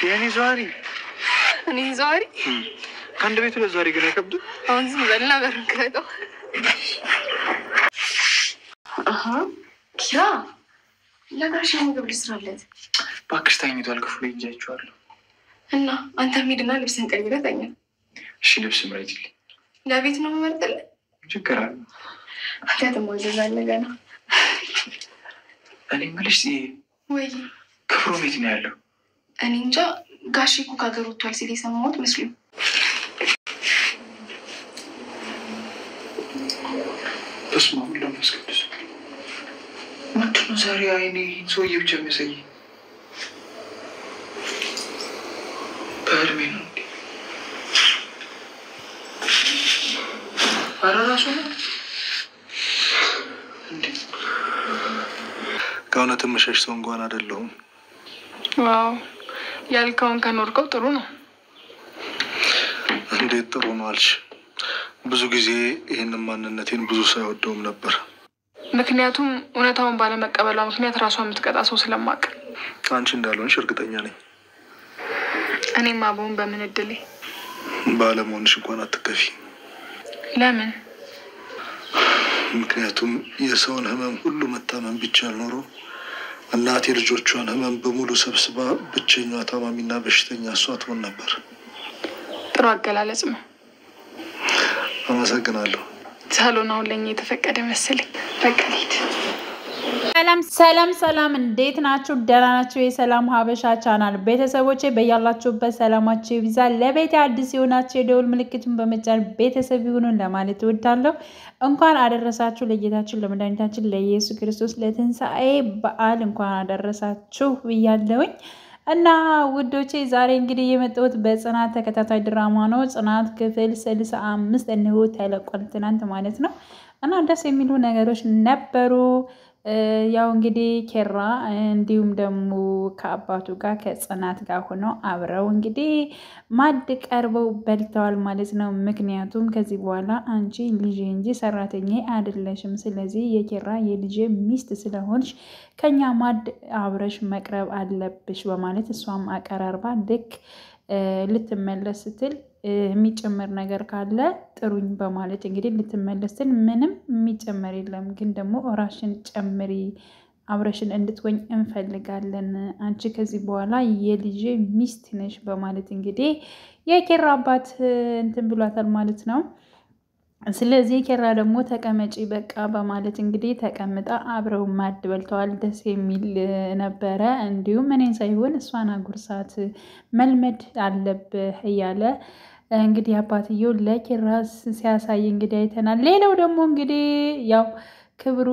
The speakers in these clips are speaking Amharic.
የኔ ዛሬ እኔ ዛሬ ከአንድ ቤት ለዛሬ ግን አይከብድ። አሁን ዝም በልና በሩን ክፈተው። ኪራ ለጋሽ ምግብ ልስራለት። እባክሽ ተኝቷል፣ ክፍሉ ሄጃችኋለሁ። እና አንተ ሂድና ልብስን ቀይረህ ተኛ። እሺ ልብስ ምረጭልኝ። ለቤት ነው የምመርጥልህ። ችግር አለ? አንተ ትሞዘዛለህ ገና። እኔ የምልሽ ወይ ክፍሉ ቤት ነው ያለው? እኔ እንጃ፣ ጋሽ እኮ ከሀገር ወጥቷል ሲል የሰማሁት መስሎኝ። በስመ አብ ወወልድ ወመንፈስ ቅዱስ። ምንድን ነው ዛሬ አይኔ ሰውዬ ብቻ የሚያሳይ? በህልሜ ነው እንዴ? ኧረ እራሱ ነው እንዴ? ከእውነትም መሸሽ ሰው እንኳን አይደለሁም። ዋው ያልከውን ከኖርከው ጥሩ ነው። እንዴት ጥሩ ነው አልሽ? ብዙ ጊዜ ይህንን ማንነቴን ብዙ ሰው አይወደውም ነበር። ምክንያቱም እውነታውን ባለመቀበሏ ምክንያት ራሷን የምትቀጣ ሰው ስለማቅ። አንቺ እንዳልሆንሽ እርግጠኛ ነኝ። እኔማ በሆን በምን እድሌ። ባለመሆንሽ እንኳን አትከፊ። ለምን? ምክንያቱም የሰውን ህመም ሁሉ መታመም ቢቻል ኖሮ እናቴ ልጆቿን ህመም በሙሉ ሰብስባ ብቸኛዋ ታማሚና በሽተኛ እሷ ትሆን ነበር። ጥሩ አገላለጽ ነው። አመሰግናለሁ። ሳሎን አሁን ለኛ የተፈቀደ መሰለኝ። በቃ ልሂድ። ሰላም እንዴት ናችሁ? ደህና ናችሁ? የሰላም ሀበሻ ቻናል ቤተሰቦቼ በያላችሁበት ሰላማችሁ ይብዛ። ለቤት አዲስ የሆናችሁ የደውል ምልክቱን በመጫን ቤተሰብ ይሁኑ ለማለት እወዳለሁ። እንኳን አደረሳችሁ ለጌታችን ለመድኃኒታችን ለኢየሱስ ክርስቶስ ለትንሣኤ በዓል እንኳን አደረሳችሁ ብያለሁኝ። እና ውዶቼ ዛሬ እንግዲህ የመጣሁት በጽናት ተከታታይ ድራማ ነው። ጽናት ክፍል 65 እንሆ ተለቋል፣ ትናንት ማለት ነው። እና ደስ የሚሉ ነገሮች ነበሩ። ያው እንግዲህ ኬራ እንዲሁም ደግሞ ከአባቱ ጋር ከጽናት ጋር ሆነው አብረው እንግዲህ ማድ ቀርበው በልተዋል ማለት ነው። ምክንያቱም ከዚህ በኋላ አንቺ ልጅ እንጂ ሰራተኛ አይደለሽም፣ ስለዚህ የኬራ የልጅ ሚስት ስለሆንሽ ከኛ ማድ አብረሽ መቅረብ አለብሽ በማለት እሷም አቀራርባ ልክ ልትመለስ ስትል የሚጨመር ነገር ካለ ጥሩኝ በማለት እንግዲህ ልትመለስ ስትል ምንም የሚጨመር የለም፣ ግን ደግሞ ራሽን ጨምሪ፣ አብረሽን እንድትወኝ እንፈልጋለን፣ አንቺ ከዚህ በኋላ የልጄ ሚስት ነሽ በማለት እንግዲህ የኬራ አባት እንትን ብሏታል ማለት ነው። ስለዚህ ኬራ ደግሞ ተቀመጪ በቃ በማለት እንግዲህ ተቀምጣ አብረው ማድ በልተዋል። ደስ የሚል ነበረ። እንዲሁም እኔን ሳይሆን እሷን አጉርሳት መልመድ አለብህ እያለ እንግዲህ አባትየው ለኬራ ሲያሳይ እንግዲህ አይተናል። ሌላው ደግሞ እንግዲህ ያው ክብሩ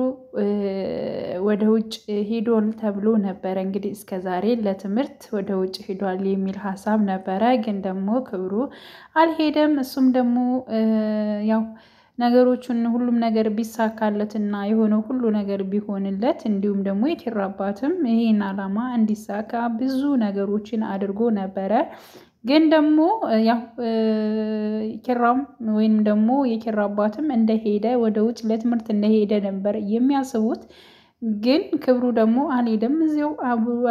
ወደ ውጭ ሄዷል ተብሎ ነበረ። እንግዲህ እስከ ዛሬ ለትምህርት ወደ ውጭ ሄዷል የሚል ሀሳብ ነበረ፣ ግን ደግሞ ክብሩ አልሄደም። እሱም ደግሞ ያው ነገሮቹን ሁሉም ነገር ቢሳካለትና የሆነው ሁሉ ነገር ቢሆንለት እንዲሁም ደግሞ የኬራ አባትም ይሄን ዓላማ እንዲሳካ ብዙ ነገሮችን አድርጎ ነበረ። ግን ደግሞ ያው ኬራም ወይም ደግሞ የኬራ አባትም እንደሄደ ወደ ውጭ ለትምህርት እንደሄደ ነበር የሚያስቡት። ግን ክብሩ ደግሞ አልሄደም፣ እዚያው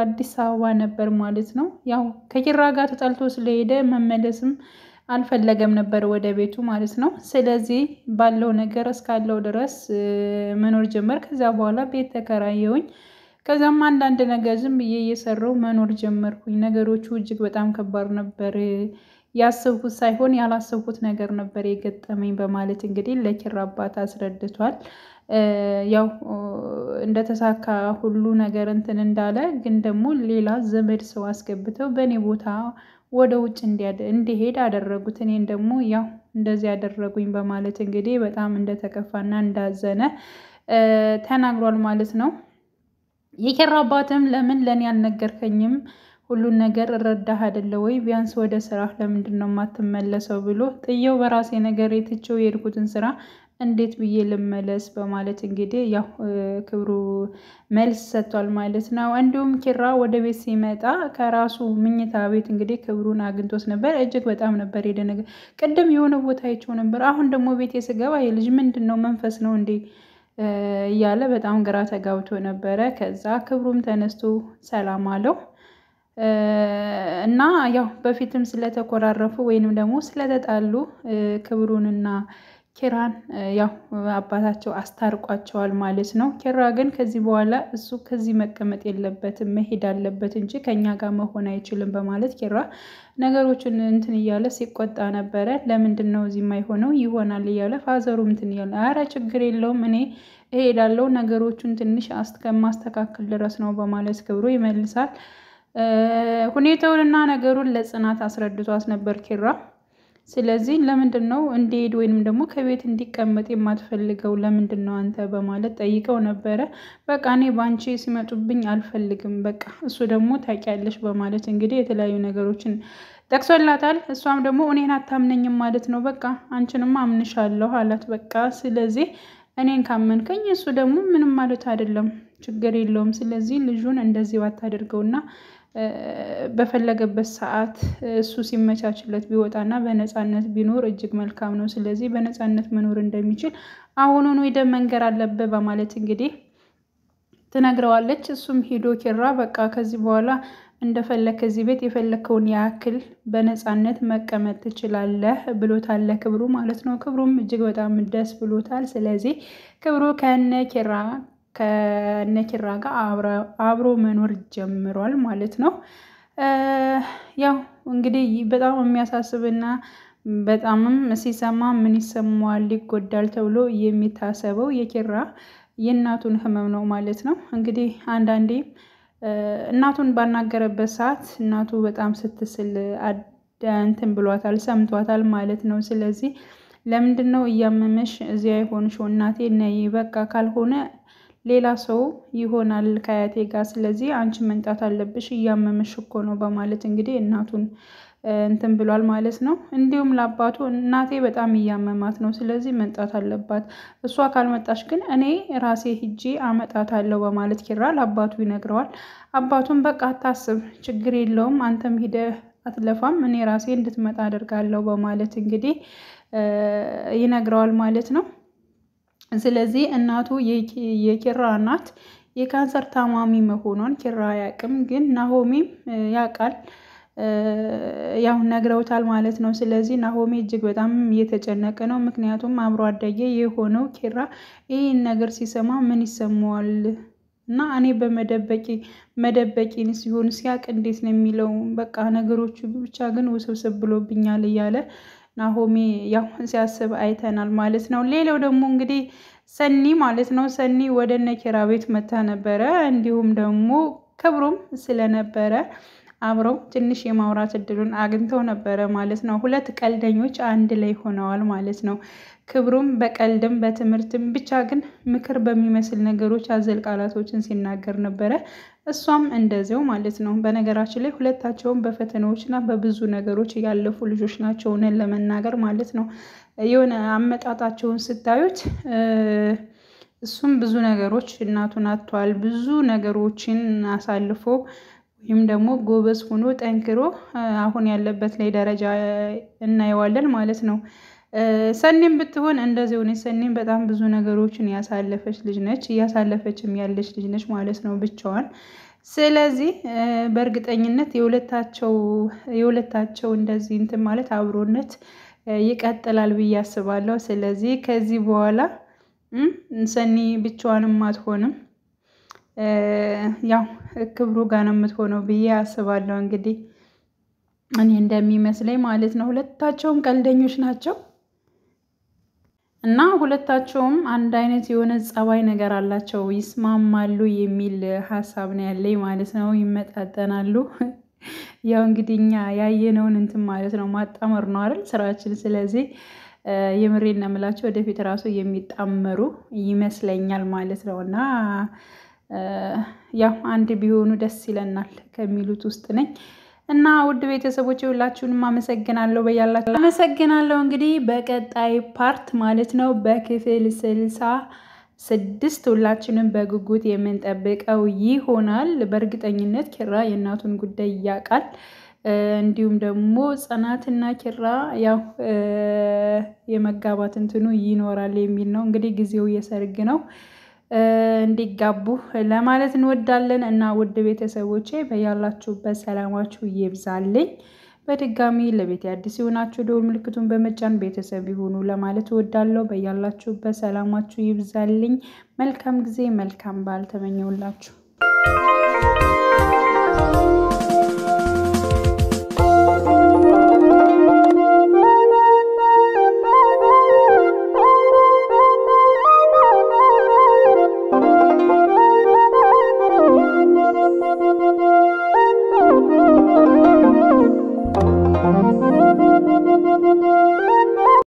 አዲስ አበባ ነበር ማለት ነው። ያው ከኬራ ጋር ተጣልቶ ስለሄደ መመለስም አልፈለገም ነበር ወደ ቤቱ ማለት ነው። ስለዚህ ባለው ነገር እስካለው ድረስ መኖር ጀመር። ከዚያ በኋላ ቤት ተከራየውኝ። ከዛም አንዳንድ ነገር ዝም ብዬ እየሰራው መኖር ጀመርኩኝ። ነገሮቹ እጅግ በጣም ከባድ ነበር። ያሰብኩት ሳይሆን ያላሰብኩት ነገር ነበር የገጠመኝ በማለት እንግዲህ ለኬራ አባት አስረድቷል። ያው እንደተሳካ ሁሉ ነገር እንትን እንዳለ ግን ደግሞ ሌላ ዘመድ ሰው አስገብተው በእኔ ቦታ ወደ ውጭ እንዲሄድ አደረጉት። እኔን ደግሞ ያው እንደዚህ ያደረጉኝ በማለት እንግዲህ በጣም እንደተከፋና እንዳዘነ ተናግሯል ማለት ነው። የኬራ አባትም ለምን ለኔ አልነገርከኝም? ሁሉን ነገር እረዳህ አይደለ ወይ? ቢያንስ ወደ ስራ ለምንድን ነው የማትመለሰው ብሎ ጥየው በራሴ ነገር የትቼው የሄድኩትን ስራ እንዴት ብዬ ልመለስ በማለት እንግዲህ ያው ክብሩ መልስ ሰጥቷል ማለት ነው። እንዲሁም ኬራ ወደ ቤት ሲመጣ ከራሱ ምኝታ ቤት እንግዲህ ክብሩን አግኝቶት ነበር። እጅግ በጣም ነበር የደነገ ቅድም የሆነ ቦታ አይቼው ነበር፣ አሁን ደግሞ ቤቴ ስገባ የልጅ ምንድን ነው መንፈስ ነው እንዴ እያለ በጣም ግራ ተጋብቶ ነበረ። ከዛ ክብሩም ተነስቶ ሰላም አለው። እና ያው በፊትም ስለተኮራረፉ ወይንም ደግሞ ስለተጣሉ ክብሩንና ኪራን ያው አባታቸው አስታርቋቸዋል ማለት ነው። ኪራ ግን ከዚህ በኋላ እሱ ከዚህ መቀመጥ የለበትም መሄድ አለበት እንጂ ከኛ ጋር መሆን አይችልም በማለት ኪራ ነገሮችን እንትን እያለ ሲቆጣ ነበረ። ለምንድን ነው እዚህ የማይሆነው ይሆናል እያለ ፋዘሩ እንትን እያለ አረ ችግር የለውም እኔ እሄዳለሁ ነገሮቹን ትንሽ እስከማስተካከል ድረስ ነው በማለት ክብሩ ይመልሳል። ሁኔታውንና ነገሩን ለጽናት አስረድቷት ነበር ኪራ። ስለዚህ ለምንድን ነው እንዲሄድ ወይንም ደግሞ ከቤት እንዲቀመጥ የማትፈልገው ለምንድን ነው አንተ በማለት ጠይቀው ነበረ። በቃ እኔ ባንቺ ሲመጡብኝ አልፈልግም በቃ እሱ ደግሞ ታውቂያለሽ በማለት እንግዲህ የተለያዩ ነገሮችን ጠቅሶላታል። እሷም ደግሞ እኔን አታምነኝም ማለት ነው በቃ አንቺንም አምንሻለሁ አላት። በቃ ስለዚህ እኔን ካመንከኝ እሱ ደግሞ ምንም ማለት አይደለም ችግር የለውም። ስለዚህ ልጁን እንደዚህ ባታደርገውና በፈለገበት ሰዓት እሱ ሲመቻችለት ቢወጣና በነፃነት ቢኖር እጅግ መልካም ነው። ስለዚህ በነፃነት መኖር እንደሚችል አሁኑን ወደ መንገር አለበት በማለት እንግዲህ ትነግረዋለች። እሱም ሄዶ ኪራ በቃ ከዚህ በኋላ እንደፈለክ ከዚህ ቤት የፈለከውን ያክል በነፃነት መቀመጥ ትችላለህ ብሎታል ክብሩ ማለት ነው። ክብሩም እጅግ በጣም ደስ ብሎታል። ስለዚህ ክብሩ ከነኪራ ጋር አብሮ መኖር ጀምሯል ማለት ነው። ያው እንግዲህ በጣም የሚያሳስብና በጣምም ሲሰማ ምን ይሰማዋል ይጎዳል ተብሎ የሚታሰበው የኪራ የእናቱን ህመም ነው ማለት ነው። እንግዲህ አንዳንዴ እናቱን ባናገረበት ሰዓት እናቱ በጣም ስትስል እንትን ብሏታል ሰምቷታል ማለት ነው። ስለዚህ ለምንድን ነው እያመመሽ እዚያ የሆንሽው እናቴ ነይ በቃ ካልሆነ ሌላ ሰው ይሆናል ከአያቴ ጋር ስለዚህ አንቺ መምጣት አለብሽ እያመመሽ እኮ ነው በማለት እንግዲህ እናቱን እንትን ብሏል ማለት ነው። እንዲሁም ለአባቱ እናቴ በጣም እያመማት ነው ስለዚህ መምጣት አለባት እሷ ካልመጣች ግን እኔ ራሴ ሂጄ አመጣታለሁ በማለት ኪራ ለአባቱ ይነግረዋል። አባቱን በቃ አታስብ ችግር የለውም አንተም ሂደህ አትለፋም እኔ ራሴ እንድትመጣ አደርጋለሁ በማለት እንግዲህ ይነግረዋል ማለት ነው። ስለዚህ እናቱ የኪራ እናት የካንሰር ታማሚ መሆኗን ኪራ አያውቅም ግን ናሆሜም ያውቃል ያው ነግረውታል ማለት ነው። ስለዚህ ናሆሜ እጅግ በጣም እየተጨነቀ ነው። ምክንያቱም አብሮ አደጌ የሆነው ኪራ ይህን ነገር ሲሰማ ምን ይሰማዋል እና እኔ መደበቂን ሲሆን ሲያቅ እንዴት ነው የሚለው በቃ ነገሮቹ ብቻ ግን ውስብስብ ብሎብኛል እያለ ናሆሜ ያው ሲያስብ አይተናል ማለት ነው። ሌላው ደግሞ እንግዲህ ሰኒ ማለት ነው። ሰኒ ወደ ነኪራ ቤት መታ ነበረ። እንዲሁም ደግሞ ክብሩም ስለነበረ አብረው ትንሽ የማውራት እድሉን አግኝተው ነበረ ማለት ነው። ሁለት ቀልደኞች አንድ ላይ ሆነዋል ማለት ነው። ክብሩም በቀልድም በትምህርትም ብቻ ግን ምክር በሚመስል ነገሮች አዘል ቃላቶችን ሲናገር ነበረ። እሷም እንደዚው ማለት ነው። በነገራችን ላይ ሁለታቸውም በፈተናዎችና በብዙ ነገሮች ያለፉ ልጆች ናቸው ነን ለመናገር ማለት ነው። የሆነ አመጣጣቸውን ስታዩት እሱም ብዙ ነገሮች እናቱን አጥቷል ብዙ ነገሮችን አሳልፎ ወይም ደግሞ ጎበዝ ሆኖ ጠንክሮ አሁን ያለበት ላይ ደረጃ እናየዋለን ማለት ነው። ሰኒም ብትሆን እንደዚሁ ነው። ሰኒም በጣም ብዙ ነገሮችን ያሳለፈች ልጅ ነች እያሳለፈችም ያለች ልጅ ነች ማለት ነው ብቻዋን። ስለዚህ በእርግጠኝነት የሁለታቸው እንደዚህ እንትን ማለት አብሮነት ይቀጥላል ብዬ አስባለሁ። ስለዚህ ከዚህ በኋላ ሰኒ ብቻዋንም አትሆንም ያው ክብሩ ጋር ነው የምትሆነው ብዬ አስባለሁ። እንግዲህ እኔ እንደሚመስለኝ ማለት ነው። ሁለታቸውም ቀልደኞች ናቸው እና ሁለታቸውም አንድ አይነት የሆነ ጸባይ ነገር አላቸው ይስማማሉ የሚል ሀሳብ ነው ያለኝ ማለት ነው። ይመጣጠናሉ ያው እንግዲህ እኛ ያየነውን እንትን ማለት ነው ማጣመር ነው አይደል ስራችን። ስለዚህ የምሬን ነው የምላቸው ወደፊት ራሱ የሚጣመሩ ይመስለኛል ማለት ነውና ያው አንድ ቢሆኑ ደስ ይለናል ከሚሉት ውስጥ ነኝ። እና ውድ ቤተሰቦቼ ሁላችሁንም አመሰግናለሁ በያላችሁ አመሰግናለሁ። እንግዲህ በቀጣይ ፓርት ማለት ነው በክፍል 66 ሁላችንም በጉጉት የምንጠብቀው ይሆናል። በእርግጠኝነት ኪራ የእናቱን ጉዳይ ያውቃል። እንዲሁም ደግሞ ጽናትና ኪራ ያው የመጋባት እንትኑ ይኖራል የሚል ነው። እንግዲህ ጊዜው የሰርግ ነው። እንዲጋቡ ለማለት እንወዳለን እና ውድ ቤተሰቦቼ በያላችሁበት ሰላማችሁ ይብዛልኝ። በድጋሚ ለቤት አዲስ የሆናችሁ ደወል ምልክቱን በመጫን ቤተሰብ ይሁኑ ለማለት እወዳለሁ። በያላችሁበት ሰላማችሁ ይብዛልኝ። መልካም ጊዜ መልካም በዓል ተመኘውላችሁ።